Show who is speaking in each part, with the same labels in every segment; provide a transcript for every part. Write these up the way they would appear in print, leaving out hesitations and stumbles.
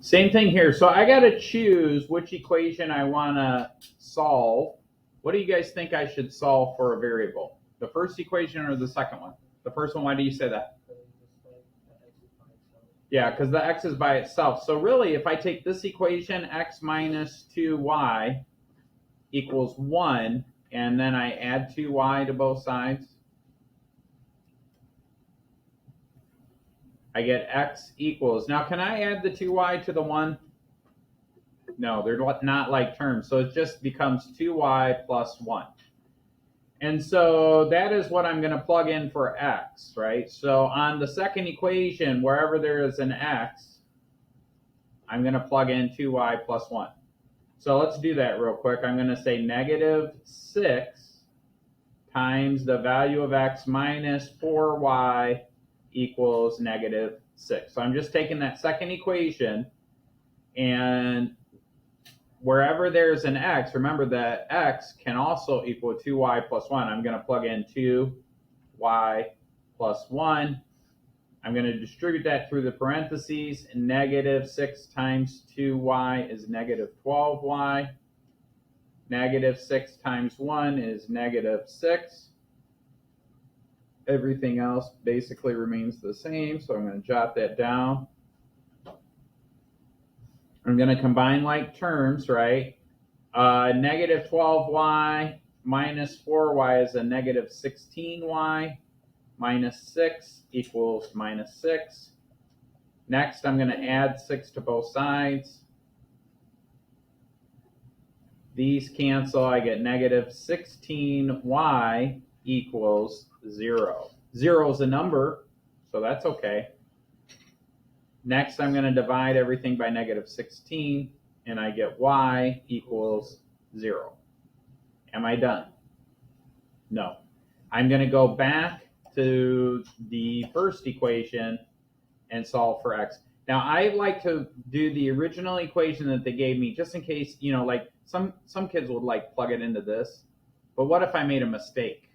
Speaker 1: Same thing here. So I got to choose which equation I want to solve. What do you guys think I should solve for a variable? The first equation or the second one? The first one, why do you say that? Yeah, because the x is by itself. So really, if I take this equation, x minus 2y equals 1, and then I add 2y to both sides, I get x equals. Now, can I add the 2y to the 1? No, they're not like terms. So it just becomes 2y plus 1. And so that is what I'm going to plug in for x, right? So on the second equation, wherever there is an x, I'm going to plug in 2y plus 1. So let's do that real quick. I'm going to say negative 6 times the value of x minus 4y equals negative 6. So I'm just taking that second equation, and wherever there's an x, remember that x can also equal 2y plus 1. I'm going to plug in 2y plus 1. I'm going to distribute that through the parentheses. Negative 6 times 2y is negative 12y. Negative 6 times 1 is negative 6. Everything else basically remains the same, so I'm going to jot that down. I'm going to combine like terms, right? Negative 12y minus 4y is a negative 16y. Minus 6 equals minus 6. Next, I'm going to add 6 to both sides. These cancel. I get negative 16y equals 0. 0 is a number, so that's okay. Next, I'm going to divide everything by negative 16, and I get y equals 0. Am I done? No. I'm going to go back to the first equation and solve for x. Now, I like to do the original equation that they gave me, just in case, like some kids would like plug it into this. But what if I made a mistake?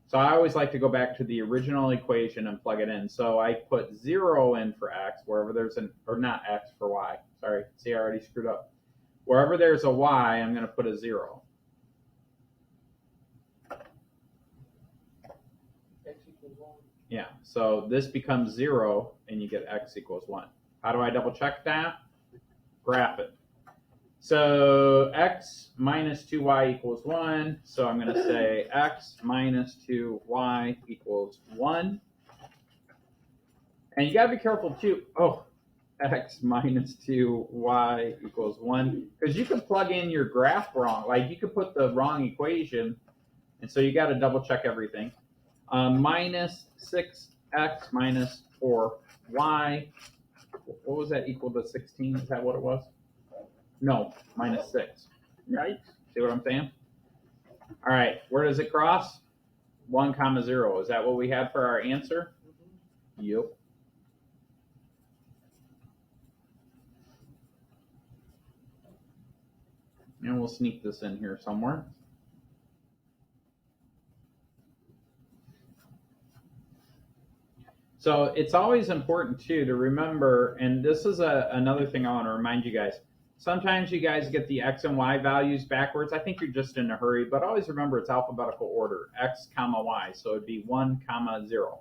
Speaker 1: So I always like to go back to the original equation and plug it in. So I put 0 in for x, wherever there's or not x, for y. Sorry, see, I already screwed up. Wherever there's a y, I'm going to put a 0. Yeah, so this becomes 0, and you get x equals 1. How do I double check that? Graph it. So x minus 2y equals 1. So I'm going to say x minus 2y equals 1. And you got to be careful too. Oh, x minus 2y equals 1. Because you can plug in your graph wrong. Like you could put the wrong equation. And so you got to double check everything. Minus 6x minus 4y. What was that equal to 16? Is that what it was? No, minus 6. Right? See what I'm saying? All right, where does it cross? 1, 0. Is that what we had for our answer? Yep. And we'll sneak this in here somewhere. So it's always important, too, to remember, and this is another thing I want to remind you guys. Sometimes you guys get the x and y values backwards. I think you're just in a hurry, but always remember it's alphabetical order, x, comma, y. So it'd be 1, 0.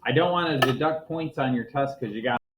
Speaker 1: I don't want to deduct points on your test because you got